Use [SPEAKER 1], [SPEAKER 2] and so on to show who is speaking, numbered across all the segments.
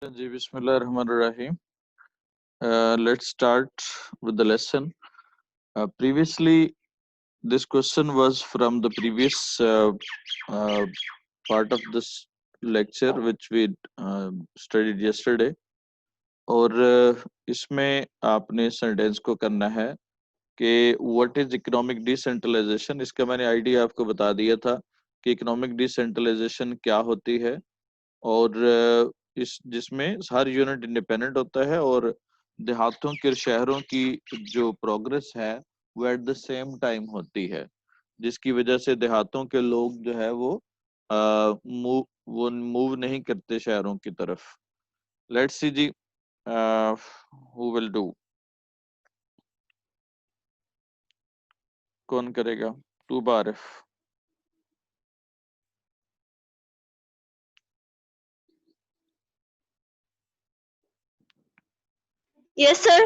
[SPEAKER 1] Ji, Bismillahirrahmanirrahim. Let's start with the lesson. Previously, this question was from the previous uh, part of this lecture, which we studied yesterday. और इसमें आपने sentence को करना है कि what is economic decentralisation. इसका मैंने idea आपको बता दिया था कि इकोनॉमिक डिसेंट्रलाइजेशन क्या होती है, और इस जिसमें हर यूनिट इंडिपेंडेंट होता है और देहातों के शहरों की जो प्रोग्रेस है वो एट द सेम टाइम होती है, जिसकी वजह से देहातों के लोग जो है वो मूव नहीं करते शहरों की तरफ. लेट्स सी जी, हु विल डू, कौन करेगा? तू बारिफ.
[SPEAKER 2] Yes, sir.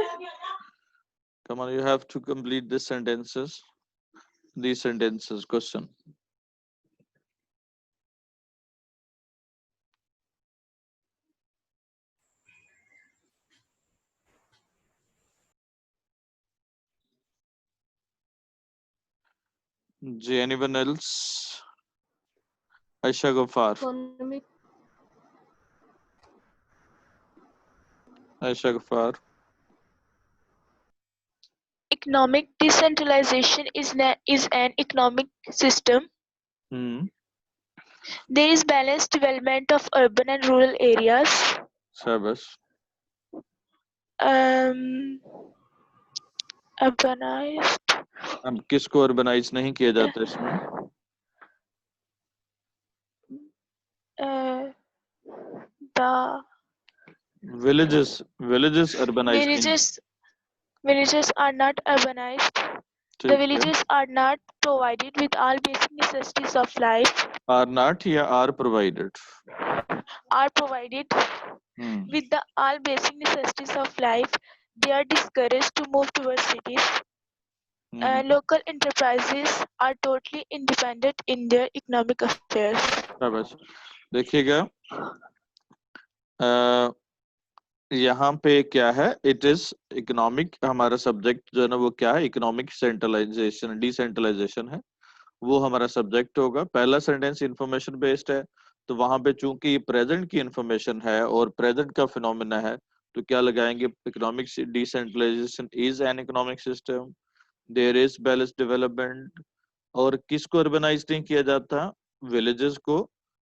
[SPEAKER 1] Come on, you have to complete these sentences. Question. Anyone else? Aisha Ghaffar. Aisha Ghaffar.
[SPEAKER 3] Economic decentralization is an economic system. There is balanced development of urban and rural areas.
[SPEAKER 1] शाबाश.
[SPEAKER 3] Urbanized.
[SPEAKER 1] अब किसको urbanise नहीं किया जाता इसमें?
[SPEAKER 3] The
[SPEAKER 1] villages urbanized नहीं.
[SPEAKER 3] Villages are not urbanized. The villages are not provided with all basic necessities of life.
[SPEAKER 1] Are not या are provided?
[SPEAKER 3] Are provided with the all basic necessities of life. They are discouraged to move towards cities. Local enterprises are totally independent in their economic affairs.
[SPEAKER 1] शाबाश. देखिएगा, यहाँ पे क्या है, it is economic. हमारा subject जो है ना वो क्या है, इकोनॉमिक सेंट्रलाइजेशन डिसेंट्रलाइजेशन है, वो हमारा सब्जेक्ट होगा. पहला सेंटेंस इंफॉर्मेशन बेस्ड है, तो वहां पे चूंकि प्रेजेंट की इंफॉर्मेशन है और प्रेजेंट का फिनोमेना है, तो क्या लगाएंगे? Economic decentralisation is an economic system, there is balance development. और किसको अर्बनाइज नहीं किया जाता? विलेजेस को.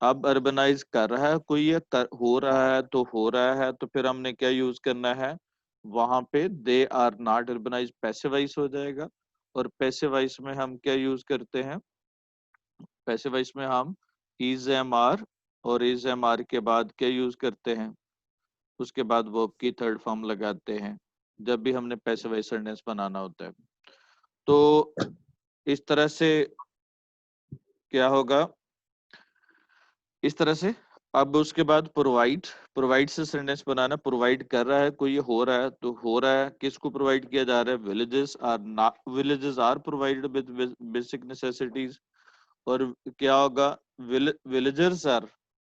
[SPEAKER 1] अब अर्बनाइज कर रहा है कोई या हो रहा है, तो हो रहा है, तो फिर हमने क्या यूज करना है वहां पे? They are not urbanise passivise हो जाएगा. और पैसिवाइज में हम क्या यूज करते हैं? पैसिवाइज में हम इज एम आर, और इज एम आर के बाद क्या यूज करते हैं? उसके बाद वर्ब की थर्ड फॉर्म लगाते हैं जब भी हमने पैसिवाइज सेंटेंस बनाना होता है. तो इस तरह से क्या होगा? इस तरह से. अब उसके बाद प्रोवाइड से सेंटेंस बनाना. प्रोवाइड कर रहा है कोई, हो रहा है, तो हो रहा है. किसको प्रोवाइड किया जा रहा है? Villages are provided with basic necessities. और क्या होगा? Villagers are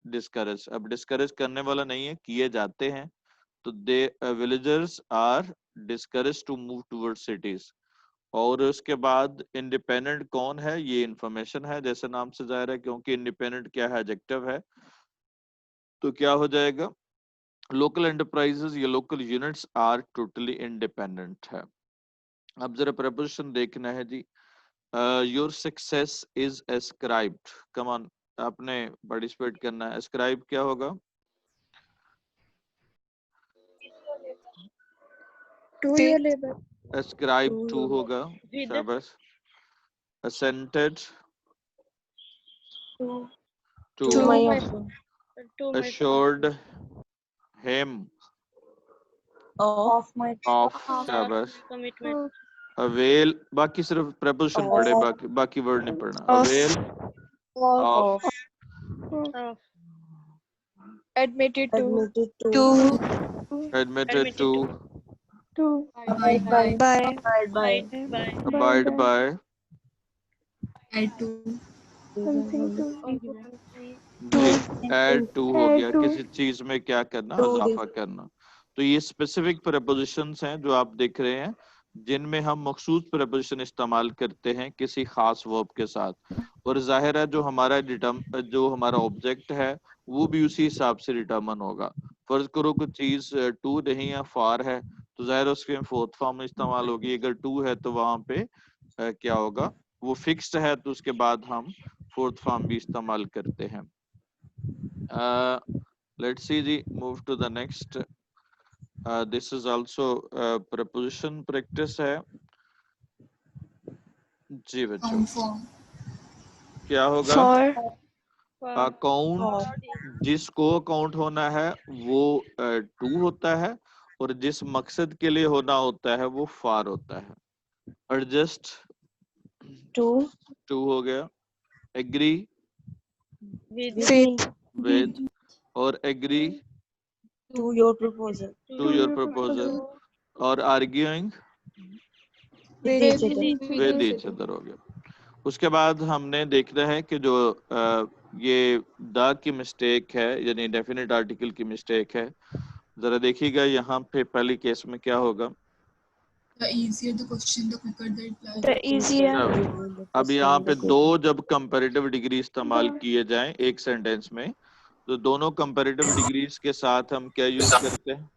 [SPEAKER 1] discourage. अब डिस्करेज करने वाला नहीं है, किए जाते हैं. तो they villagers are discourage to move towards cities. और उसके बाद इंडिपेंडेंट कौन है? ये इंफॉर्मेशन है, जैसे नाम से जाहिर है, क्योंकि इंडिपेंडेंट क्या है? एडजेक्टिव है. तो क्या हो जाएगा? लोकल एंटरप्राइजेस या local units are totally independent है. अब जरा प्रपोजिशन देखना है जी. Your success is ascribed. Come on, आपने पार्टिसिपेट करना है. एस्क्राइब क्या होगा?
[SPEAKER 2] To your labor.
[SPEAKER 1] Ascribe to होगा. शाबाश. Assented
[SPEAKER 2] To
[SPEAKER 1] to.
[SPEAKER 2] my husband.
[SPEAKER 1] assured him
[SPEAKER 2] Of my
[SPEAKER 1] of. शाबाश. अवेल. बाकी सिर्फ प्रपोजिशन पढ़े, बाकी वर्ड नहीं पढ़ना. Avail of.
[SPEAKER 2] admitted to
[SPEAKER 1] admitted to.
[SPEAKER 2] abide by
[SPEAKER 1] abide by.
[SPEAKER 2] something to
[SPEAKER 1] जी, एड टू हो
[SPEAKER 2] Add
[SPEAKER 1] गया,
[SPEAKER 2] to.
[SPEAKER 1] किसी चीज में क्या करना, इजाफा करना। तो ये स्पेसिफिक प्रेपोजिशंस हैं जो आप देख रहे हैं, जिनमें हम मखसूस प्रेपोजिशन इस्तेमाल करते हैं किसी खास वर्ब के साथ। और जाहिर है जो हमारा ऑब्जेक्ट है वो भी उसी हिसाब से डिटर्मन होगा। फर्ज करो कोई चीज टू नहीं है, फार है, तो जाहिर है उसके फोर्थ फॉर्म में इस्तेमाल होगी। अगर टू है तो वहां पे क्या होगा, वो फिक्स्ड है तो उसके बाद हम फोर्थ फॉर्म भी इस्तेमाल करते हैं। Let's see the move to the next. This is also preposition practice है जी बच्चों। क्या होगा?
[SPEAKER 2] For.
[SPEAKER 1] अकाउंट, जिसको अकाउंट होना है वो टू होता है, और जिस मकसद के लिए होना होता है वो फार होता है। एडजस्ट टू हो गया, एग्री
[SPEAKER 2] With.
[SPEAKER 1] विद, और agree
[SPEAKER 4] To your proposal.
[SPEAKER 1] To your proposal, और arguing
[SPEAKER 4] With each other.
[SPEAKER 1] With each other हो गया। उसके बाद हमने देखना है कि जो ये द की मिस्टेक है, यानी डेफिनेट आर्टिकल की मिस्टेक है। जरा देखिएगा यहाँ पे पहली केस में क्या होगा।
[SPEAKER 5] The easier the question, the quicker the reply.
[SPEAKER 2] The easier.
[SPEAKER 1] अब यहाँ पे दो जब कंपैरेटिव डिग्री इस्तेमाल किए जाएं एक सेंटेंस में, तो दोनों कंपैरेटिव डिग्रीज के साथ हम क्या यूज करते हैं?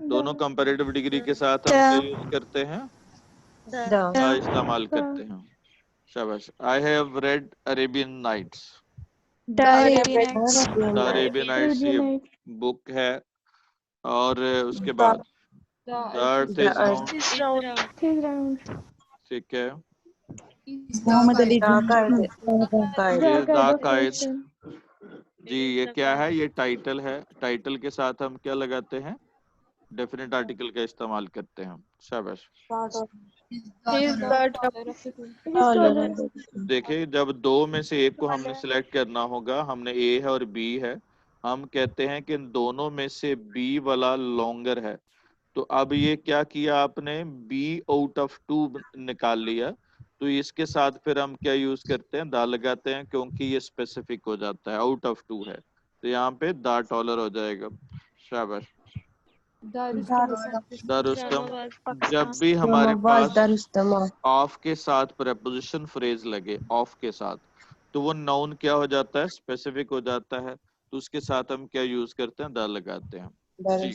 [SPEAKER 1] दोनों कंपैरेटिव डिग्री के साथ हम क्या यूज करते हैं? द इस्तेमाल करते हैं। शाबाश। I have read Arabian Nights.
[SPEAKER 2] The Arabian Nights.
[SPEAKER 1] The Arabian Nights ये बुक है। और उसके बाद the earth is round.
[SPEAKER 2] Is round.
[SPEAKER 1] ठीक है।
[SPEAKER 5] Is
[SPEAKER 4] Muhammad
[SPEAKER 5] the
[SPEAKER 4] Ali
[SPEAKER 5] kite.
[SPEAKER 1] ये
[SPEAKER 2] The
[SPEAKER 1] the
[SPEAKER 2] kind of
[SPEAKER 1] kite.
[SPEAKER 2] question.
[SPEAKER 1] जी ये क्या है? ये टाइटल है। टाइटल के साथ हम क्या लगाते हैं? डेफिनेट आर्टिकल का इस्तेमाल करते हैं। शाबाश।
[SPEAKER 5] Is
[SPEAKER 2] He is
[SPEAKER 5] the
[SPEAKER 2] the taller.
[SPEAKER 1] देखिए जब दो में से एक को हमने सिलेक्ट करना होगा, हमने ए है और बी है, हम कहते हैं कि इन दोनों में से बी वाला लॉन्गर है। तो अब ये क्या किया आपने? बी आउट ऑफ टू निकाल लिया। तो इसके साथ फिर हम क्या यूज करते हैं? दा लगाते हैं, क्योंकि ये स्पेसिफिक हो जाता है, आउट ऑफ टू है। तो यहाँ पे दा टॉलर हो जाएगा। शाबाश। द रुस्तम। जब भी हमारे पास ऑफ के साथ प्रपोजिशन फ्रेज लगे, ऑफ के साथ, तो वो नाउन क्या हो जाता है? स्पेसिफिक हो जाता है। तो उसके साथ हम क्या यूज करते हैं? द लगाते हैं। जी।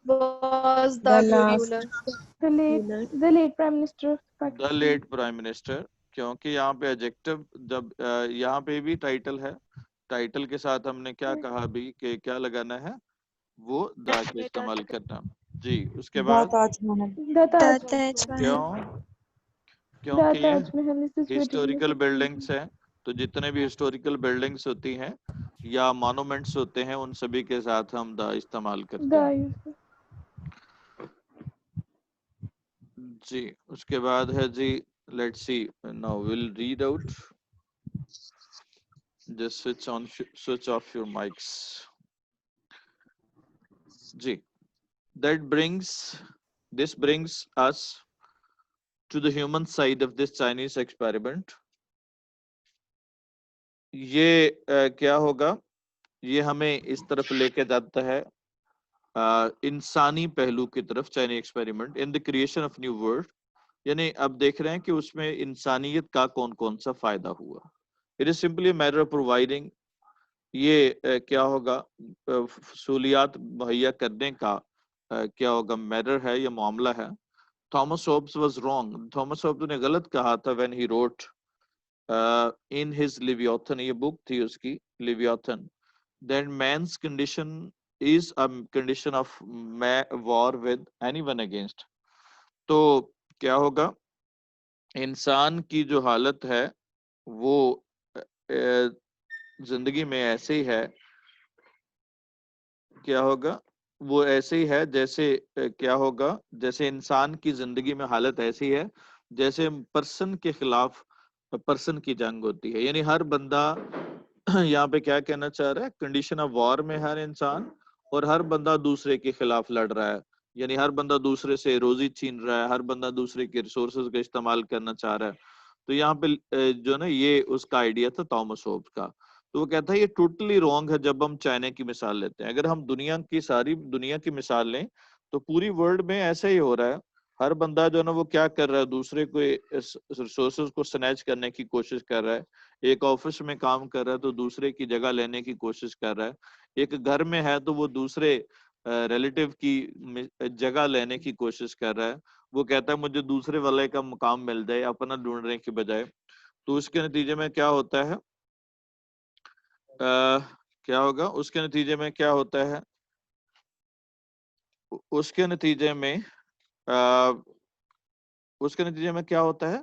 [SPEAKER 2] Was the great ruler. The late Prime Minister of
[SPEAKER 1] the
[SPEAKER 2] Pakistan.
[SPEAKER 1] Late prime minister, क्योंकि यहाँ पे एडजेक्टिव जब यहाँ पे भी टाइटल है, टाइटल के साथ हमने क्या कहा अभी कि क्या लगाना है? वो द का इस्तेमाल करना। जी। उसके बाद
[SPEAKER 2] The Taj.
[SPEAKER 1] क्यों?
[SPEAKER 2] The
[SPEAKER 1] क्योंकि ये
[SPEAKER 2] Taj Mahal is situated in
[SPEAKER 1] historical
[SPEAKER 2] the
[SPEAKER 1] buildings हैं, तो जितने भी हिस्टोरिकल बिल्डिंग्स होती हैं या मॉन्यूमेंट्स होते हैं, उन सभी के साथ हम द इस्तेमाल करते हैं।
[SPEAKER 2] the
[SPEAKER 1] जी। उसके बाद है जी, let's see now will read out. Just switch off your mics. जी। This brings us to the human side of this Chinese experiment. ये क्या होगा? ये हमें इस तरफ लेके जाता है इंसानी पहलू की तरफ। Chinese experiment in the creation of new world, यानी अब देख रहे हैं कि उसमें इंसानियत का कौन कौन सा फायदा हुआ। It is simply matter of providing, ये क्या होगा? सहूलियात मुहैया करने का क्या होगा? मैटर है, ये मामला है। Thomas Hobbes was wrong. Thomas Hobbes ने गलत कहा था when he wrote in his Leviathan, ये बुक थी उसकी लिवियोथन, that man's condition is a condition of war with anyone against. तो क्या होगा? इंसान की जो हालत है वो जिंदगी में ऐसे ही है। क्या होगा? वो ऐसे ही है जैसे क्या होगा? जैसे इंसान की जिंदगी में हालत ऐसी है जैसे पर्सन के खिलाफ पर्सन की जंग होती है। यानी हर बंदा यहाँ पे क्या कहना चाह रहा है? कंडीशन ऑफ वॉर में हर इंसान, और हर बंदा दूसरे के खिलाफ लड़ रहा है। यानी हर बंदा दूसरे से रोजी छीन रहा है, हर बंदा दूसरे के रिसोर्सेज का इस्तेमाल करना चाह रहा है। तो यहाँ पे जो ना, ये उसका आइडिया था थॉमस होब्स का। तो वो कहता है ये टोटली रॉन्ग है जब हम चाइना की मिसाल लेते हैं। अगर हम सारी दुनिया की मिसाल लें तो पूरी वर्ल्ड में ऐसा ही हो रहा है। हर बंदा जो है ना वो क्या कर रहा है, दूसरे को रिसोर्सेज को स्नैच करने की कोशिश कर रहा है। एक ऑफिस में काम कर रहा है तो दूसरे की जगह लेने की कोशिश कर रहा है। एक घर में है तो वो दूसरे रिलेटिव की जगह लेने की कोशिश कर रहा है। वो कहता है मुझे दूसरे वाले का मुकाम मिल जाए अपना ढूंढने की बजाय। तो उसके नतीजे में क्या होता है, क्या होगा उसके नतीजे में क्या होता है, उसके नतीजे में उसके नतीजे में क्या होता है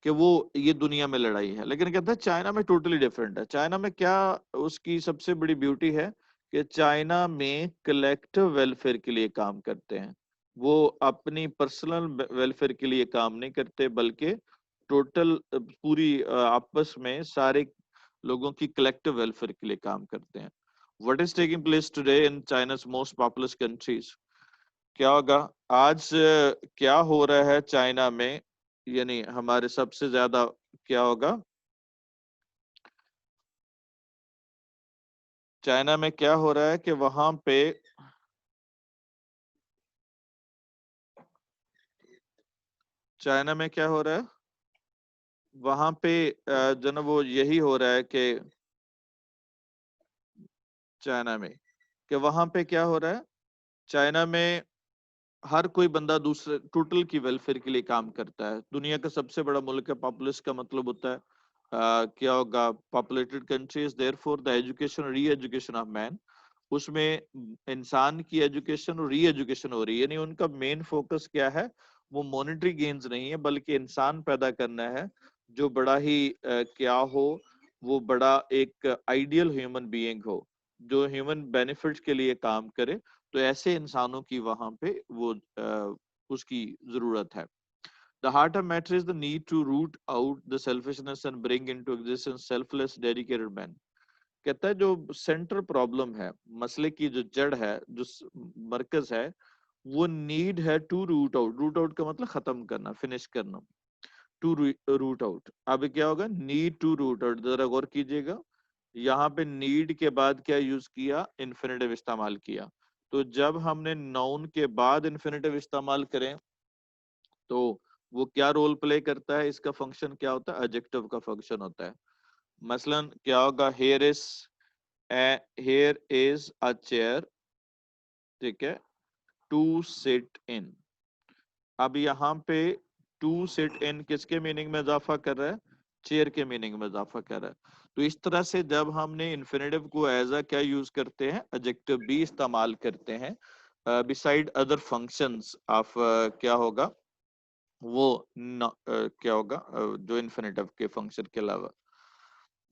[SPEAKER 1] कि वो ये दुनिया में लड़ाई है। लेकिन कहता है चाइना में टोटली डिफरेंट है। चाइना में क्या उसकी सबसे बड़ी ब्यूटी है कि चाइना में कलेक्टिव वेलफेयर के लिए काम करते हैं। वो अपनी पर्सनल वेलफेयर के लिए काम नहीं करते बल्कि टोटल पूरी आपस में सारे लोगों की कलेक्टिव वेलफेयर के लिए काम करते हैं। What is taking place today in चाइना's most populous countries? क्या होगा आज, क्या हो रहा है चाइना में, यानी हमारे सबसे ज्यादा क्या होगा चाइना में, क्या हो रहा है कि वहां पे चाइना में क्या हो रहा है वहां पे जो ना वो यही हो रहा है कि चाइना में कि वहां पे क्या हो रहा है, चाइना में हर कोई बंदा दूसरे टोटल की वेलफेयर के लिए काम करता है। दुनिया का सबसे बड़ा मुल्क है, पॉपुलस का मतलब होता है क्या होगा populated countries, therefore the education री एजुकेशन ऑफ मैन, उसमें इंसान की एजुकेशन और री एजुकेशन हो रही है। यानी उनका मेन फोकस क्या है, वो मॉनेटरी गेन्स नहीं है बल्कि इंसान पैदा करना है जो बड़ा ही क्या हो, वो बड़ा एक आइडियल ह्यूमन बीइंग हो जो ह्यूमन बेनिफिट्स के लिए काम करे। तो ऐसे इंसानों की वहां पे वो उसकी जरूरत है। The heart of matter is the need to root out the selfishness and bring into existence selfless, dedicated man. कहता है जो सेंट्रल प्रॉब्लम है, मसले की जो जड़ है, जो मरकज है, वो नीड है to root out. Root out का मतलब खत्म करना, फिनिश करना, टू रूट आउट। अब क्या होगा, नीड टू रूट आउट, जरा गौर कीजिएगा। यहाँ पे नीड के बाद क्या यूज किया, इन्फिनेटिव इस्तेमाल किया। तो जब हमने नाउन के बाद इन्फिनेटिव इस्तेमाल करें तो वो क्या रोल प्ले करता है, इसका फंक्शन क्या होता है, एडजेक्टिव का फंक्शन होता है। मसलन क्या होगा, here is a chair, ठीक है, to sit in। अब यहाँ पे to sit in किसके मीनिंग में इजाफा कर रहा है, चेयर के मीनिंग में इजाफा कर रहा है। तो इस तरह से जब हमने इन्फिनेटिव को एज अ क्या यूज करते हैं, एडजेक्टिव भी इस्तेमाल करते हैं बिसाइड अदर फंक्शंस ऑफ क्या होगा वो क्या होगा जो इन्फिनेटिव के फंक्शन के अलावा।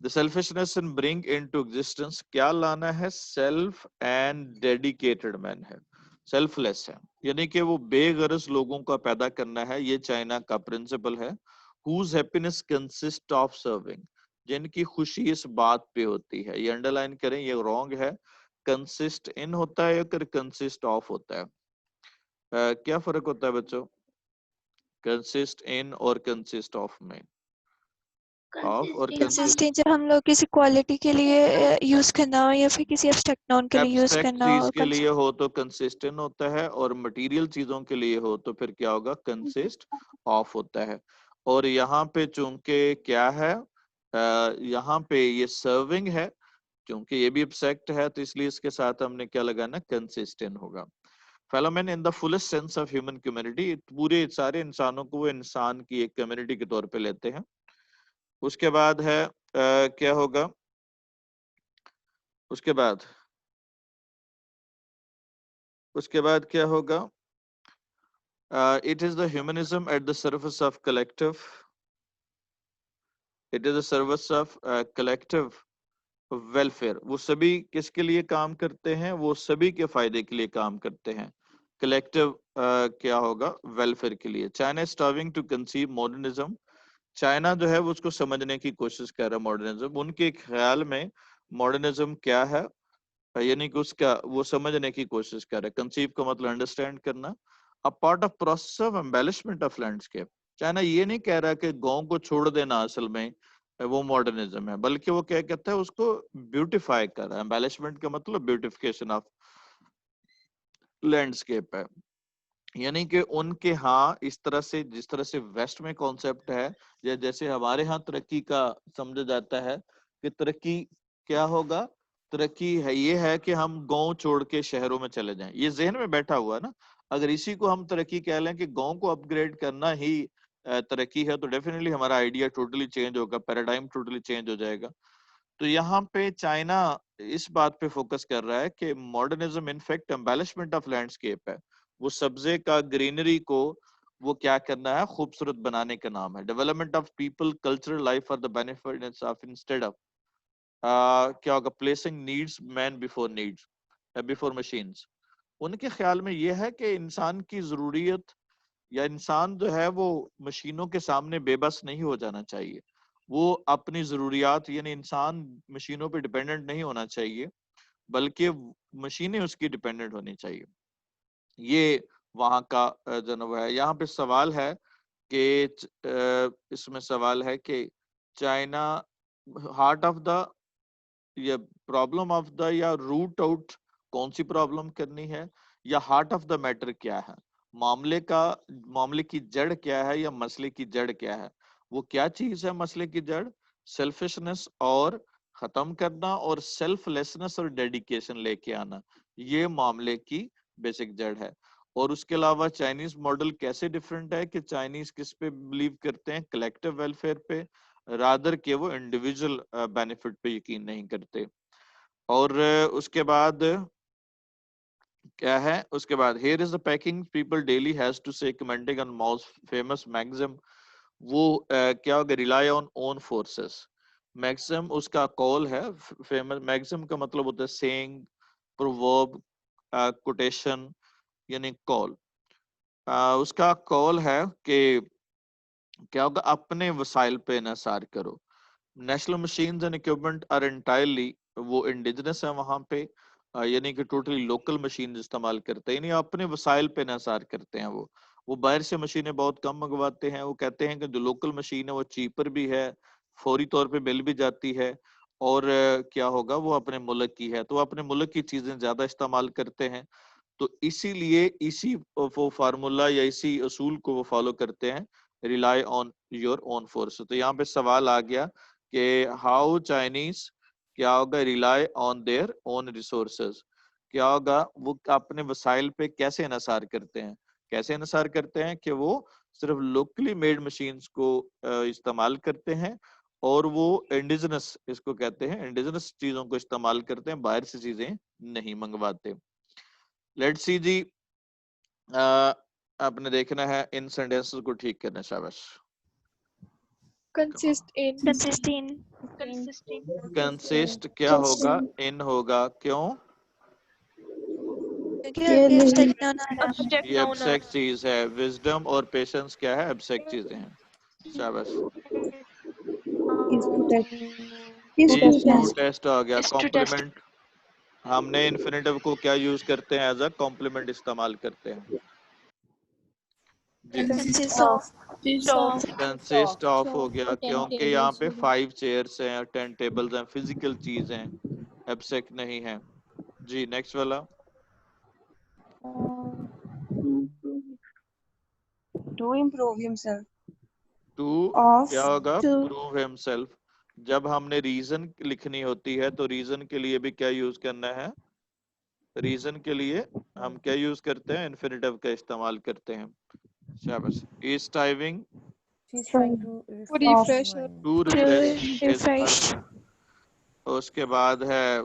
[SPEAKER 1] The selfishness and bring into existence, क्या लाना है, सेल्फ एंड डेडिकेटेड मैन है, सेल्फलेस है, यानी कि वो बेगरज लोगों का पैदा करना है। ये चाइना का प्रिंसिपल है। whose happiness consists of serving, जिनकी खुशी इस बात पे होती है। ये अंडरलाइन करें, ये रॉन्ग है। कंसिस्ट इन होता है या कंसिस्ट ऑफ होता है, क्या फर्क होता है बच्चों, कंसिस्ट इन और कंसिस्ट ऑफ में? ऑफ और
[SPEAKER 3] कंसिस्टेंट जब हम लोग किसी क्वालिटी के लिए यूज करना हो या फिर किसी एब्स्ट्रैक्ट नाउन के लिए यूज
[SPEAKER 1] एब्स्ट्रैक्ट
[SPEAKER 3] करना
[SPEAKER 1] चीज
[SPEAKER 3] हो।
[SPEAKER 1] के लिए हो तो कंसिस्टेंट होता है, और मटेरियल चीजों के लिए हो तो फिर क्या होगा, कंसिस्ट ऑफ होता है। और यहाँ पे चूंकि क्या है, यहाँ पे ये सर्विंग है, क्योंकि ये भी एब्स्ट्रैक्ट है तो इसलिए इसके साथ हमने क्या लगाना, कंसिस्टेंट होगा। Fellowmen in the fullest sense of human community, पूरे सारे इंसानों को वो इंसान की एक कम्युनिटी के तौर पे लेते हैं। उसके बाद है क्या होगा, उसके बाद क्या होगा, it is the humanism at the service of collective, it is the service of collective welfare। वो सभी किसके लिए काम करते हैं, वो सभी के फायदे के लिए काम करते हैं, कलेक्टिव क्या होगा, वेलफेयर के लिए। China starving to conceive modernism, China जो है वो उसको समझने की कोशिश कर रहा है मॉडर्निज्म। उनके ख्याल में मॉडर्निज्म क्या है, यानी कि उसका वो समझने की कोशिश कर रहे हैं। कंसीव का मतलब अंडरस्टैंड करना। A part of process of embellishment of landscape, China ये नहीं कह रहा कि गांव को छोड़ देना, असल में वो मॉडर्निज्म है, बल्कि वो क्या कहता है उसको ब्यूटिफाई कर रहा है। एम्बेलिशमेंट का मतलब ब्यूटिफिकेशन ऑफ लैंडस्केप है, यानी कि उनके यहाँ इस तरह से, जिस तरह से वेस्ट में कॉन्सेप्ट है या जैसे हमारे यहाँ तरक्की का समझा जाता है कि तरक्की क्या होगा, तरक्की है ये है कि हम गांव छोड़ के शहरों में चले जाएं, ये जहन में बैठा हुआ है ना। अगर इसी को हम तरक्की कह लें कि गांव को अपग्रेड करना ही तरक्की है, तो डेफिनेटली हमारा आइडिया टोटली चेंज होगा, पैराडाइम टोटली चेंज हो जाएगा। तो यहाँ पे चाइना इस बात पे फोकस कर रहा है कि modernism in fact embellishment of landscape है, वो सब्जे का, ग्रीनरी को वो क्या करना है, खूबसूरत बनाने का नाम है। Development of people cultural life for the benefit of instead of क्या होगा, placing needs man before needs before machines. उनके ख्याल में ये है कि इंसान की जरूरियत या इंसान जो है वो मशीनों के सामने बेबस नहीं हो जाना चाहिए, वो अपनी जरूरियात, यानी इंसान मशीनों पे डिपेंडेंट नहीं होना चाहिए, बल्कि मशीनें उसकी डिपेंडेंट होनी चाहिए। ये वहां का जनाब है। यहाँ पे सवाल है कि इसमें सवाल है कि चाइना हार्ट ऑफ द, ये प्रॉब्लम ऑफ द या रूट आउट कौन सी प्रॉब्लम करनी है, या हार्ट ऑफ द मैटर क्या है, मामले का, मामले की जड़ क्या है या मसले की जड़ क्या है। वो क्या चीज है मसले की जड़, सेल्फिशनेस और खत्म करना और सेल्फलेसनेस और डेडिकेशन लेके आना, ये मामले की बेसिक जड़ है। और उसके अलावा चाइनीज मॉडल कैसे डिफरेंट है कि चाइनीज किस पे बिलीव करते हैं, कलेक्टिव वेलफेयर पे, रादर के वो इंडिविजुअल बेनिफिट पे यकीन नहीं करते। और उसके बाद क्या है, उसके बाद here is the Peking People Daily has to say commenting on Mao's famous maxim, वो क्या होगा, rely on own forces. Maxim उसका कॉल है, फेमस मैक्सिम का मतलब होता है सेइंग, प्रोवर्ब, कोटेशन, यानी कॉल। उसका कॉल है कि क्या होगा, अपने वसाइल पे इन्हिसार करो। National machines and equipment are entirely, वो इंडिजिनस है वहां पे, यानी कि टोटली लोकल मशीन इस्तेमाल करते हैं, यानी अपने वसाइल पे इन्हिसार करते हैं। वो बाहर से मशीनें बहुत कम मंगवाते हैं। वो कहते हैं कि जो लोकल मशीन है वो चीपर भी है, फौरी तौर पे मिल भी जाती है, और क्या होगा, वो अपने मुल्क की है, तो वो अपने मुल्क की चीजें ज्यादा इस्तेमाल करते हैं। तो इसीलिए इसी वो फार्मूला या इसी असूल को वो फॉलो करते हैं, rely on your own force. तो यहाँ पे सवाल आ गया कि हाउ चाइनीज क्या होगा, rely on their own resources, क्या होगा, वो अपने वसाइल पे कैसे इन्हिसार करते हैं। कैसे इन्हिसार करते हैं कि वो सिर्फ लोकली मेड मशीन्स को इस्तेमाल करते हैं, और वो इंडिजिनस, इसको कहते हैं इंडिजिनस चीजों को इस्तेमाल करते हैं, बाहर से चीजें नहीं मंगवाते। लेट्स सी जी, आपने देखना है इन सेंटेंसेस को ठीक करना, शाबाश।
[SPEAKER 2] consist in,
[SPEAKER 1] कंसिस्ट क्या होगा, इन होगा, क्यों, ये एब्स्ट्रैक्ट चीज है। विजडम और पेशेंस क्या है, एब्स्ट्रैक्ट चीजें हैं, शाबाश। इज टू टेस्ट हो गया। कॉम्प्लीमेंट, हमने इन्फिनेटिव को क्या यूज करते हैं, एज अ कॉम्प्लीमेंट इस्तेमाल करते हैं। कंसिस्ट ऑफ हो गया, क्योंकि यहाँ पे 5 चेयर्स हैं, 10 टेबल्स हैं, फिजिकल चीज हैं, एब्स्ट्रैक्ट नहीं है। जी नेक्स्ट वाला,
[SPEAKER 4] To improve himself.
[SPEAKER 1] To
[SPEAKER 4] Of
[SPEAKER 1] क्या होगा,
[SPEAKER 2] to,
[SPEAKER 1] प्रूव हिमसेल्फ। जब हमने रीजन लिखनी होती है तो रीजन के लिए भी क्या यूज करना है, रीजन के लिए हम क्या यूज करते हैं, इन्फिनेटिव का इस्तेमाल करते हैं, शाबाश। Is striving
[SPEAKER 4] she's trying to
[SPEAKER 2] to
[SPEAKER 4] refresh
[SPEAKER 2] refresh,
[SPEAKER 1] to
[SPEAKER 3] To
[SPEAKER 1] refresh his
[SPEAKER 3] refresh.
[SPEAKER 1] Mind. उसके बाद है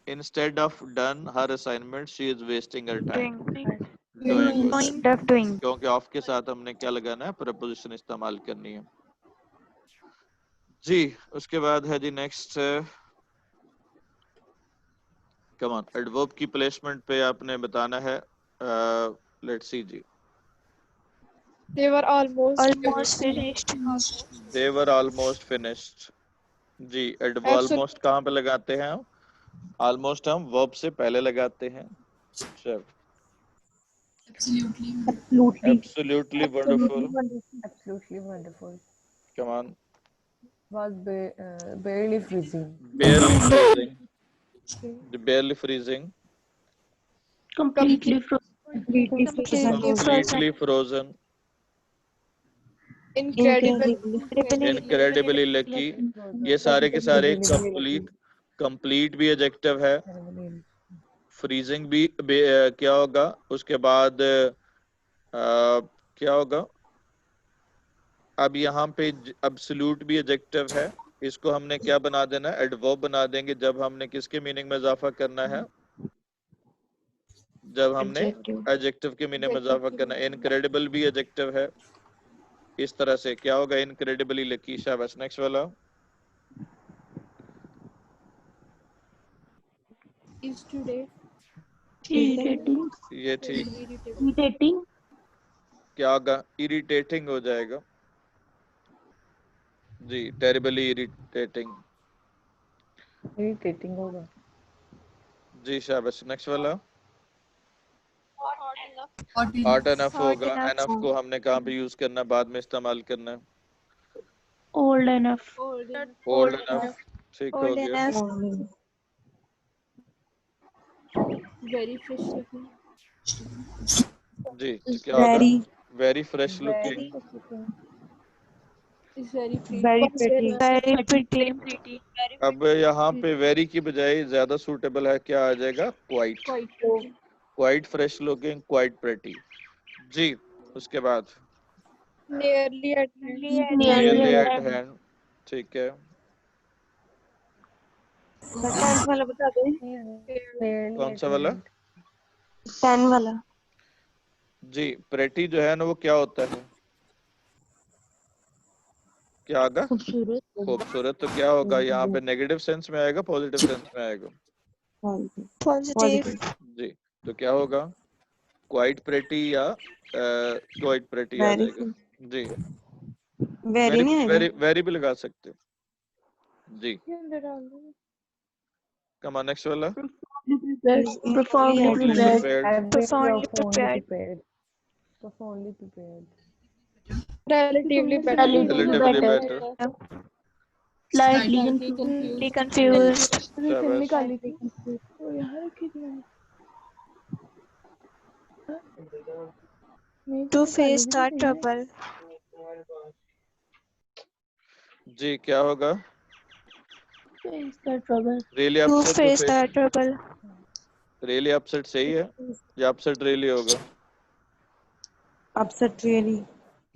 [SPEAKER 1] instead of done her assignment she is wasting her time, doing होता है,
[SPEAKER 3] Doing.
[SPEAKER 1] क्योंकि ऑफ के साथ हमने क्या लगाना है, प्रपोजिशन इस्तेमाल करनी है। जी उसके बाद है जी नेक्स्ट, कम ऑन, एडवर्ब की प्लेसमेंट पे आपने बताना है। लेट्स सी जी,
[SPEAKER 2] they were
[SPEAKER 3] Almost finished.
[SPEAKER 1] They were almost finished. जी ऑलमोस्ट कहाँ पे लगाते हैं हम, ऑलमोस्ट हम वर्ब से पहले लगाते हैं। चल,
[SPEAKER 5] Absolutely.
[SPEAKER 4] absolutely
[SPEAKER 1] absolutely wonderful,
[SPEAKER 4] absolutely wonderful.
[SPEAKER 1] Come on,
[SPEAKER 4] Was barely freezing.
[SPEAKER 1] Barely freezing. Barely freezing.
[SPEAKER 2] Completely
[SPEAKER 1] Completely frozen. Incredibly lucky. ये सारे के सारे complete भी adjective है. फ्रीजिंग भी क्या होगा उसके बाद क्या होगा. अब यहाँ पे एब्सोल्यूट भी एडजेक्टिव है. इसको हमने क्या बना देना है, एडवर्ब बना देंगे जब हमने किसके मीनिंग में इजाफा करना है, जब हमने एडजेक्टिव के मीनिंग में इजाफा करना है. इनक्रेडिबल भी एडजेक्टिव है. इस तरह से क्या होगा, इनक्रेडिबली लकी. शाबाश. नेक्स्ट वाला.
[SPEAKER 5] Is today.
[SPEAKER 2] irritating.
[SPEAKER 1] ये ठीक.
[SPEAKER 2] Irritating.
[SPEAKER 1] क्या होगा, इरिटेटिंग हो जाएगा जी. Terribly irritating.
[SPEAKER 4] Irritating होगा.
[SPEAKER 1] जी शाबाश. नेक्स्ट वाला.
[SPEAKER 5] Hot
[SPEAKER 1] hot
[SPEAKER 5] enough.
[SPEAKER 1] एनफ होगा. एनफ को हमने कहाँ पे यूज करना है, बाद में इस्तेमाल करना है.
[SPEAKER 2] Old enough.
[SPEAKER 1] Old enough. ठीक हो गया.
[SPEAKER 5] Very fresh looking.
[SPEAKER 1] जी. क्या होगा, very fresh looking.
[SPEAKER 5] Is very pretty.
[SPEAKER 2] Very pretty.
[SPEAKER 1] अब यहाँ पे वेरी की बजाय ज्यादा सूटेबल है, क्या आ जाएगा, quite.
[SPEAKER 5] Quite pretty.
[SPEAKER 1] Quite fresh looking, quite pretty. जी. उसके बाद
[SPEAKER 3] Nearly at hand.
[SPEAKER 1] Nearly at hand. ठीक है.
[SPEAKER 3] वाला बता दो.
[SPEAKER 1] कौन सा वाला.
[SPEAKER 3] 10 वाला.
[SPEAKER 1] जी. प्रेटी जो है ना वो क्या होता है, क्या होगा, खूबसूरत. तो क्या होगा यहाँ पे, नेगेटिव सेंस में आएगा, पॉजिटिव सेंस में आएगा.
[SPEAKER 3] Positive.
[SPEAKER 1] जी. तो क्या होगा, क्वाइट प्रेटी या क्वाइट प्रेटी आ जाएगा. जी. वेरी भी लगा सकते हो. जी. Come on. नेक्स्ट वाला.
[SPEAKER 2] Profoundly
[SPEAKER 1] prepared.
[SPEAKER 4] Profoundly prepared.
[SPEAKER 3] Relatively
[SPEAKER 1] Relatively better.
[SPEAKER 2] slightly confused.
[SPEAKER 3] To face the trouble.
[SPEAKER 1] जी. क्या होगा,
[SPEAKER 2] Face the trouble.
[SPEAKER 1] Really
[SPEAKER 3] To
[SPEAKER 1] upset.
[SPEAKER 3] face the trouble.
[SPEAKER 1] Really upset सही है या अपसेट रियली होगा.
[SPEAKER 4] Upset really.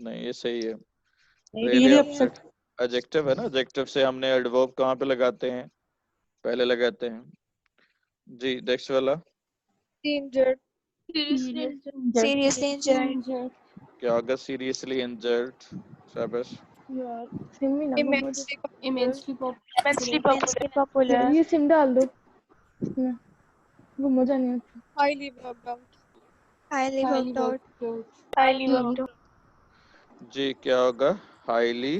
[SPEAKER 1] नहीं, ये सही है. रियली अपसेट एडजेक्टिव है ना. एडजेक्टिव से हमने एडवर्ब कहाँ पे लगाते हैं, पहले लगाते हैं. जी. नेक्स्ट वाला.
[SPEAKER 3] Injured. Seriously injured.
[SPEAKER 1] क्या होगा, सीरियसली इंजर्ड. शाबाश.
[SPEAKER 5] Immensely
[SPEAKER 3] Popular.
[SPEAKER 2] ये सिम डाल दो. घूमो जाने.
[SPEAKER 3] Highly worked out. Highly worked out.
[SPEAKER 5] Highly worked out.
[SPEAKER 1] जी. क्या होगा, हाईली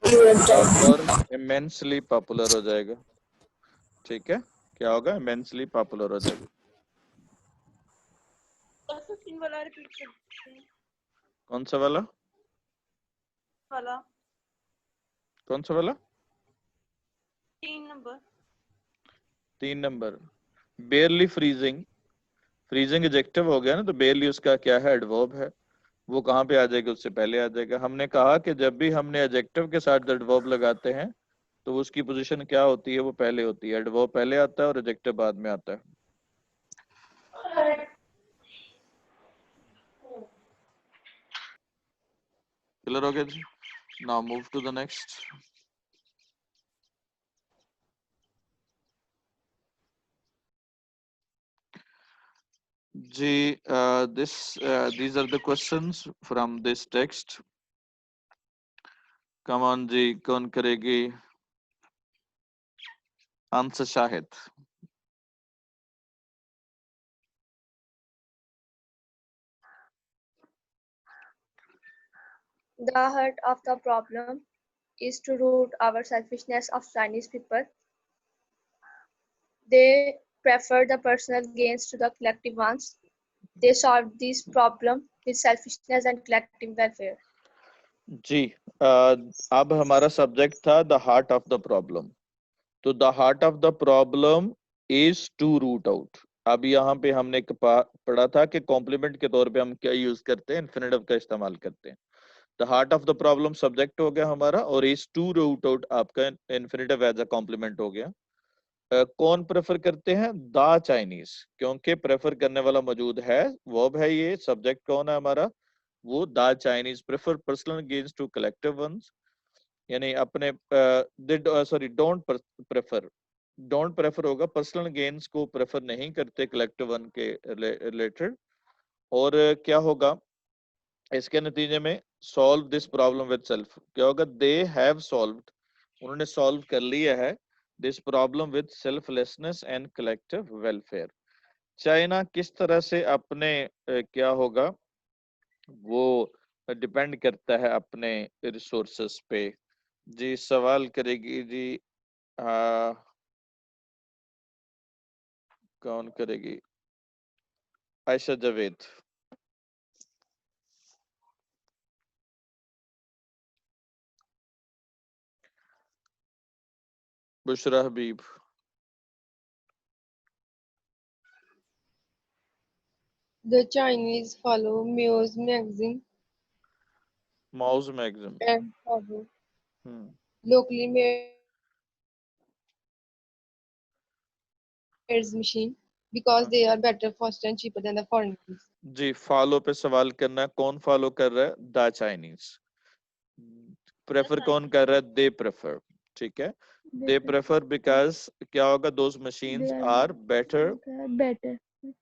[SPEAKER 1] और इमेंसली पॉपुलर हो जाएगा. ठीक है. क्या होगा, इमेंसली पॉपुलर हो जाएगा. कौन सा वाला, कौन सा वाला. 3 नंबर. बेयरली फ्रीजिंग. फ्रीजिंग एडजेक्टिव हो गया ना, तो बेयरली उसका क्या है, एडवर्ब है. वो कहाँ पे आ जाएगा, उससे पहले आ जाएगा. हमने कहा कि जब भी हमने एडजेक्टिव के साथ एडवर्ब लगाते हैं तो उसकी पोजीशन क्या होती है, वो पहले होती है. एडवर्ब पहले आता है और एडजेक्टिव बाद में आता है. क्लियर हो गया जी. Now move to the next. जी. these are the questions from this text. come on जी, कौन करेगी answer. Shahid.
[SPEAKER 6] The heart of the problem is to root our selfishness of Chinese people. They prefer the personal gains to the collective ones. They solve this problem with selfishness and collective welfare.
[SPEAKER 1] जी अब हमारा subject था the heart of the problem. तो the heart of the problem is to root out. अब यहाँ पे हमने पढ़ा था कि कॉम्प्लीमेंट के तौर पे हम क्या यूज करते हैं, इन्फिनेटिव का इस्तेमाल करते हैं। The heart of the problem subject हो गया हमारा, और इज टू रूट आउट आपका इन्फिनेटिव एज अ कॉम्प्लीमेंट हो गया। कौन प्रेफर करते हैं? द चाइनीज, क्योंकि प्रेफर करने वाला मौजूद है, वर्ब है ये, सब्जेक्ट कौन है हमारा? वो the Chinese prefer personal gains to collective ones, यानी अपने डोंट प्रेफर होगा, पर्सनल गेन्स को प्रेफर नहीं करते कलेक्टिव वन के रिलेटेड। और क्या होगा इसके नतीजे में? Solve this problem with self. क्या होगा? दे हैव सॉल्व्ड, उन्होंने सॉल्व कर लिया है, this problem with selflessness and collective welfare. China किस तरह से अपने क्या होगा वो डिपेंड करता है अपने रिसोर्सेस पे। जी सवाल करेगी जी कौन करेगी? Ayesha Javed. Bushra Habib.
[SPEAKER 7] The Chinese follow Mao's maxim
[SPEAKER 1] Mao's maxim.
[SPEAKER 7] and follow locally made machine because they are better, faster and cheaper than the foreign ones.
[SPEAKER 1] जी फॉलो पे सवाल करना है, कौन फॉलो कर रहा है? The Chinese. प्रेफर कौन कर रहा है? They prefer. ठीक है, दे प्रेफर बिकॉज क्या होगा? Those machines are better.
[SPEAKER 2] better,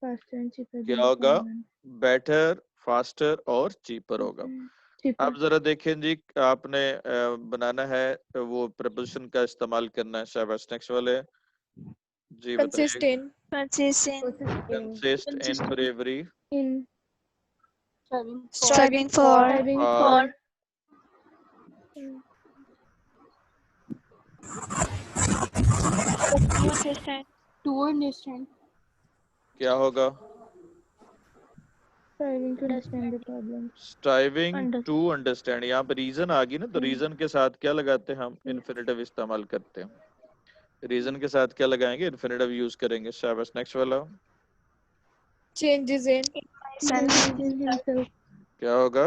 [SPEAKER 2] faster and cheaper
[SPEAKER 1] क्या
[SPEAKER 2] than the
[SPEAKER 1] होगा?
[SPEAKER 2] foreign one.
[SPEAKER 1] बेटर, फास्टर और चीपर होगा।
[SPEAKER 2] Cheaper.
[SPEAKER 1] अब जरा देखें जी, आपने बनाना है वो प्रपोजिशन का इस्तेमाल करना है। शाबाश, नेक्स्ट वाले जी बताइए।
[SPEAKER 3] consistent,
[SPEAKER 1] consist in, bravery,
[SPEAKER 2] In
[SPEAKER 3] striving for,
[SPEAKER 2] striving
[SPEAKER 1] और
[SPEAKER 5] To understand.
[SPEAKER 1] क्या होगा?
[SPEAKER 2] striving to understand the problem.
[SPEAKER 1] Striving to understand. यहाँ पे रीजन आ गई ना, तो रीजन के साथ क्या लगाते हैं हम? इन्फिनेटिव इस्तेमाल करते हैं। रीजन के साथ क्या लगाएंगे? इन्फिनेटिव यूज करेंगे। शाबाश, नेक्स्ट वाला
[SPEAKER 7] Changes in
[SPEAKER 2] Changes in himself.
[SPEAKER 1] क्या होगा?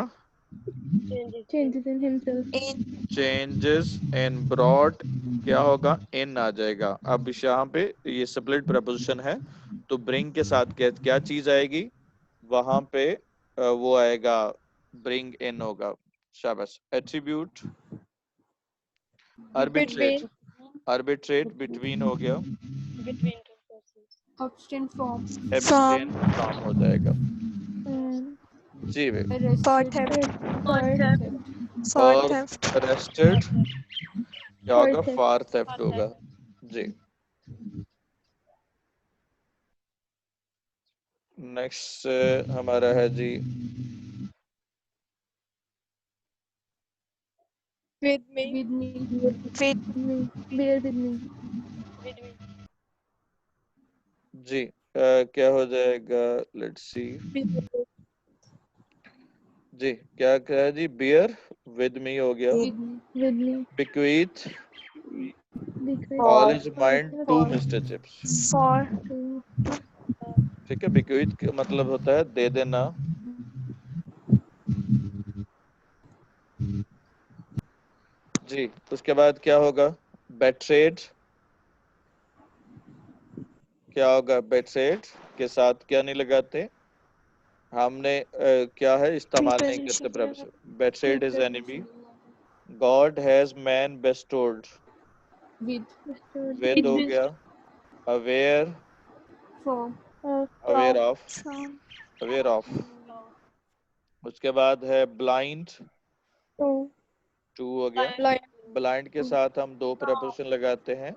[SPEAKER 2] Changes in himself.
[SPEAKER 1] Changes in broad, क्या होगा? इन आ जाएगा। अब इस यहाँ पे ये स्प्लिट प्रपोजिशन है, तो ब्रिंग के साथ क्या चीज आएगी? वहां पे वो आएगा, ब्रिंग इन होगा। शाबाश। एट्रीब्यूट, आर्बिट्रेट, आर्बिट्रेट बिटवीन हो गया,
[SPEAKER 5] Abstain from.
[SPEAKER 1] एब्सटेन फ्रॉम हो जाएगा। जी वे
[SPEAKER 3] for theft,
[SPEAKER 1] और अरेस्टेड क्या होगा?
[SPEAKER 2] theft.
[SPEAKER 1] फॉर थेफ्ट होगा। जी नेक्स्ट हमारा है जी
[SPEAKER 7] with me.
[SPEAKER 5] With me.
[SPEAKER 3] with
[SPEAKER 2] Me. Bear with me.
[SPEAKER 1] जी क्या हो जाएगा? लेट्स सी जी क्या क्या है जी? बियर विद मी हो गया।
[SPEAKER 5] With me.
[SPEAKER 2] With me.
[SPEAKER 1] बिक्वीथ
[SPEAKER 2] Because
[SPEAKER 1] all is mind to
[SPEAKER 2] for
[SPEAKER 1] mister chips.
[SPEAKER 3] for
[SPEAKER 2] to
[SPEAKER 1] ठीक है, बिक्वीथ का मतलब होता है दे देना। जी उसके बाद क्या होगा? बेट्रेड, क्या होगा? बेट्रेड के साथ क्या नहीं लगाते हमने? क्या है इस्तेमाल नहीं करते proposition. Betrayed is enemy. God has man bestowed,
[SPEAKER 5] With.
[SPEAKER 1] With हो गया। Aware,
[SPEAKER 5] From.
[SPEAKER 1] Aware of,
[SPEAKER 3] from
[SPEAKER 1] aware of. उसके बाद है ब्लाइंड,
[SPEAKER 2] to
[SPEAKER 1] टू हो गया।
[SPEAKER 7] Blind.
[SPEAKER 1] ब्लाइंड के साथ हम दो प्रपोजिशन लगाते हैं।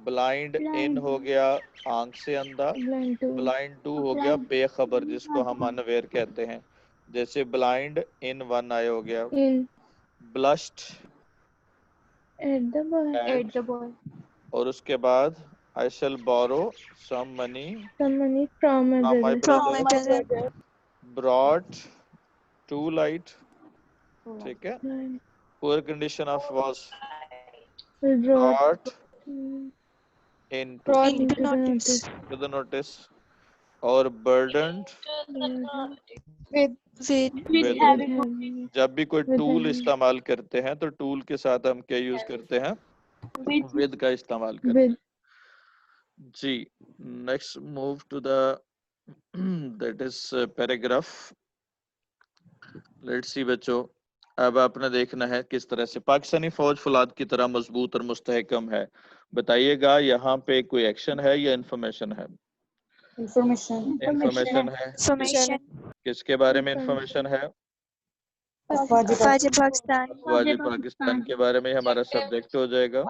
[SPEAKER 1] ब्लाइंड इन हो गया, आंख से अंधा।
[SPEAKER 2] blind to
[SPEAKER 1] ब्लाइंड टू हो गया, बेखबर, जिसको हम अनअवेयर कहते हैं। जैसे ब्लाइंड इन वन आई हो गया।
[SPEAKER 2] in
[SPEAKER 1] blushed
[SPEAKER 2] at the boy.
[SPEAKER 5] At the boy.
[SPEAKER 1] और उसके बाद I shall borrow some money
[SPEAKER 2] Some money from my
[SPEAKER 1] from my
[SPEAKER 2] brother.
[SPEAKER 3] my
[SPEAKER 1] brother.
[SPEAKER 3] brother,
[SPEAKER 1] brought to light ठीक है, poor condition of was
[SPEAKER 2] brought
[SPEAKER 1] brought into
[SPEAKER 3] into notice
[SPEAKER 1] to the notice और burdened
[SPEAKER 7] With
[SPEAKER 3] with
[SPEAKER 1] with। जब भी कोई
[SPEAKER 2] with
[SPEAKER 1] tool
[SPEAKER 2] heavy-
[SPEAKER 1] इस्तेमाल करते हैं तो टूल के साथ हम क्या यूज करते हैं, विद का इस्तेमाल करते
[SPEAKER 2] with
[SPEAKER 1] हैं जी। Next move to the that is paragraph. Let's see बच्चों, अब आपने देखना है किस तरह से पाकिस्तानी फौज फौलाद की तरह मजबूत और मुस्तहकम है। बताइएगा यहाँ पे कोई एक्शन है या इंफॉर्मेशन है? इंफॉर्मेशन है।
[SPEAKER 3] information
[SPEAKER 1] किसके बारे में इंफॉर्मेशन है?
[SPEAKER 3] Faj Pakistan
[SPEAKER 1] अफवाज पाकिस्तान के बारे में हमारा सब्जेक्ट हो जाएगा।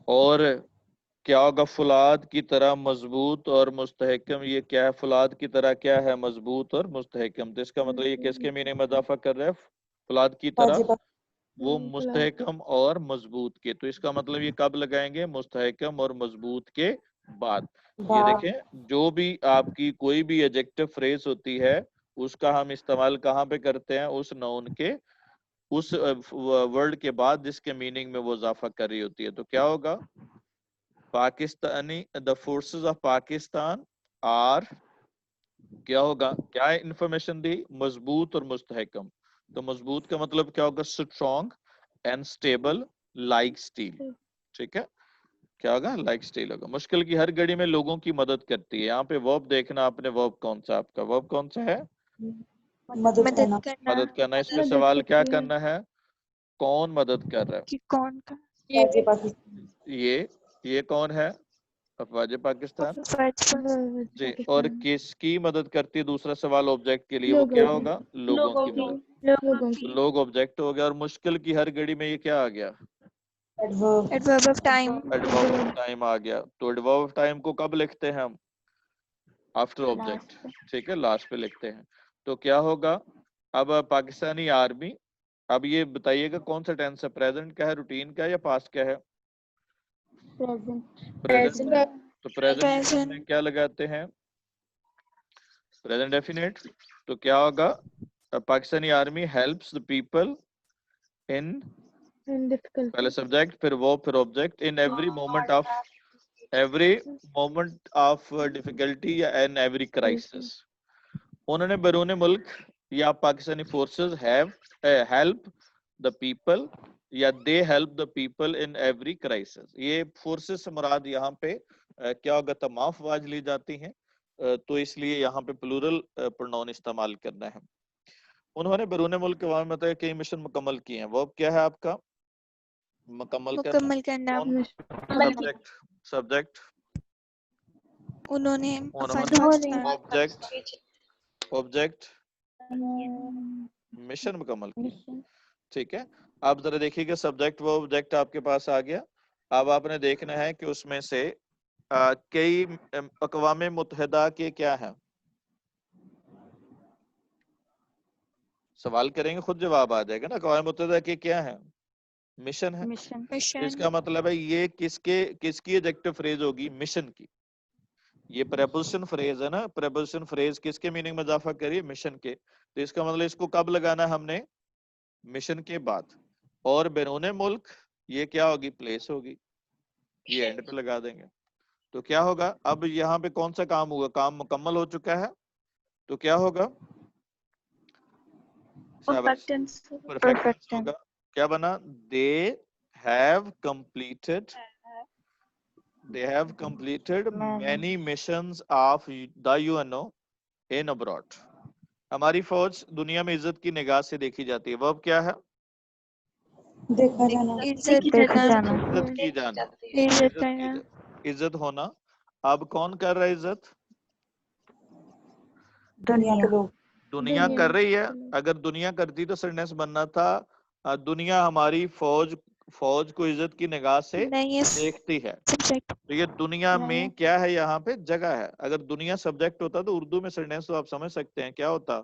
[SPEAKER 1] और क्या होगा? फौलाद की तरह मजबूत और मुस्तहकम। ये क्या है? फौलाद की तरह क्या है? मजबूत और मुस्तहकम। तो इसका मतलब ये किसके मीनिंग में इजाफा कर रहा है? फौलाद की तरह वो मुस्तहकम और मजबूत के। तो इसका मतलब ये कब लगाएंगे? मुस्तहकम और मजबूत के बाद। ये देखें, जो भी आपकी कोई भी एडजेक्टिव फ्रेज होती है उसका हम इस्तेमाल कहाँ पे करते हैं? उस नाउन के उस वर्ड के बाद जिसके मीनिंग में वो इजाफा कर रही होती है। तो क्या होगा? Pakistani the forces of Pakistan are, क्या होगा? क्या इंफॉर्मेशन दी? मजबूत और मुस्तहकम। तो मजबूत का मतलब क्या होगा? Strong and stable like steel. ठीक है, क्या होगा? लाइक स्टील होगा। मुश्किल की हर घड़ी में लोगों की मदद करती है। यहाँ पे वर्ब देखना आपने, वर्ब कौन सा आपका वर्ब कौन सा है?
[SPEAKER 3] मदद करना
[SPEAKER 1] मदद करना। इसमें
[SPEAKER 2] मदद
[SPEAKER 1] सवाल क्या
[SPEAKER 2] करती है।
[SPEAKER 1] करना है? कौन मदद कर रहा
[SPEAKER 3] कि कौन का
[SPEAKER 1] है? ये कौन है? अफवाज पाकिस्तान
[SPEAKER 3] Faj
[SPEAKER 1] जी। और किसकी मदद करती है? दूसरा सवाल ऑब्जेक्ट के लिए, वो
[SPEAKER 2] लोगों
[SPEAKER 1] क्या
[SPEAKER 2] की।
[SPEAKER 1] होगा? लोगों की मदद।
[SPEAKER 2] लोगों की
[SPEAKER 1] लोग ऑब्जेक्ट हो गया। और मुश्किल की हर घड़ी में ये क्या आ गया?
[SPEAKER 3] adverb of time
[SPEAKER 1] adverb of time आ गया। तो एडवर्ब ऑफ टाइम को कब लिखते हैं हम? After object. ठीक है, लास्ट पे लिखते हैं। तो क्या होगा? अब पाकिस्तानी आर्मी, अब ये बताइएगा कौन सा टेंस है? प्रेजेंट का है, रूटीन का है, या पास्ट का है? प्रेजेंट है। तो प्रेजेंट में हमने क्या लगाते हैं? Present definite. तो क्या होगा? Pakistani army helps the people in,
[SPEAKER 2] difficult
[SPEAKER 1] पहले सब्जेक्ट फिर वर्ब फिर object, in every moment of difficulty या इन एवरी क्राइसिस। उन्होंने बैरून मुल्क या Pakistani forces have help the people या they help the people in every crisis. ये फोर्सेस से मुराद यहाँ पे क्या होगा? तमाम फौज ली जाती हैं। तो इसलिए यहाँ पे प्लूरल प्रोनाउन इस्तेमाल करना है। उन्होंने बैरून मुल्क के वाम में कई मिशन मुकम्मल किए हैं। वो क्या है आपका? मुकम्मल करना। सब्जेक्ट
[SPEAKER 3] उन्होंने
[SPEAKER 1] ऑब्जेक्ट मिशन मुकम्मल किया। ठीक है, अब जरा देखिएगा, सब्जेक्ट वो ऑब्जेक्ट आपके पास आ गया। अब आपने देखना है कि उसमें से कई अक़वाम मुत्तहिदा के क्या है? सवाल करेंगे खुद जवाब आ जाएगा ना। अक़वाम मुत्तहिदा के क्या है? मिशन है। इसका मतलब है ये किसकी एडजेक्टिव फ्रेज होगी? मिशन की। ये प्रेपोजिशन फ्रेज है ना। प्रेपोजिशन फ्रेज किसके मीनिंग में इजाफा करिए? मिशन के। तो इसका मतलब इसको कब लगाना है हमने? मिशन के बाद। और बैरून मुल्क ये क्या होगी? प्लेस होगी। ये एंड पे लगा देंगे। तो क्या होगा? अब यहाँ पे कौन सा काम हुआ? काम मुकम्मल हो चुका है। तो क्या होगा? परफेक्ट टेंस होगा। क्या बना? They have completed many missions of the UNO in abroad। हमारी फौज दुनिया में इज्जत की निगाह से देखी जाती है। वो अब क्या है? इज्जत की जाना, इज्जत होना। अब कौन कर रहा है इज्जत? दुनिया कर रही है। अगर दुनिया करती तो सेंटेंस बनना था दुनिया हमारी फौज को इज्जत की निगाह से देखती है। तो ये दुनिया में क्या है? यहाँ पे जगह है। अगर दुनिया सब्जेक्ट होता तो उर्दू में सेंटेंस तो आप समझ सकते हैं क्या होता?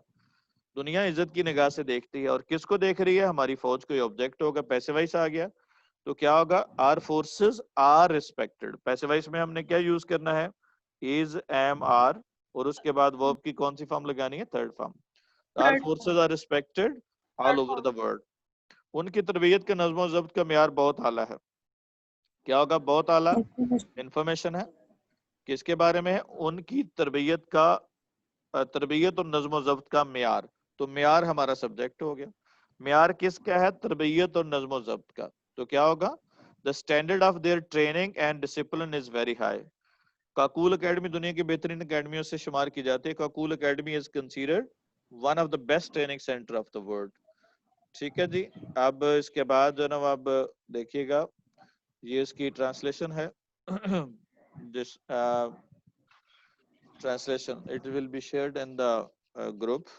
[SPEAKER 1] दुनिया इज्जत की निगाह से देखती है। और किसको देख रही है? हमारी फौज को। ऑब्जेक्ट होगा, पैसिवाइज आ गया। तो क्या होगा? Are forces are respected. Passivise में हमने क्या यूज करना है? Is, am, are. और उसके बाद वर्ब की कौन सी फॉर्म लगानी है? Third form. Are forces are respected all over the world. उनकी तरबियत के नज़्म ज़ब्त का मेयार बहुत आला है। क्या होगा? बहुत आला इंफॉर्मेशन है। किसके बारे में है? उनकी तरबियत का, तरबियत और नज़्म ज़ब्त का मेयार। तो मेयार हमारा सब्जेक्ट हो गया। मेयार किसका है? तरबियत और नज़्म ज़ब्त का। तो क्या होगा? The standard of their training and discipline is very high. Kakul academy दुनिया की बेहतरीन एकेडमियों से शुमार की जाती है। Kakul academy is considered one of the best training centre of the world. ठीक है जी। अब इसके बाद जो ना अब देखिएगा, ये इसकी ट्रांसलेशन है। This translation it will be shared in the group।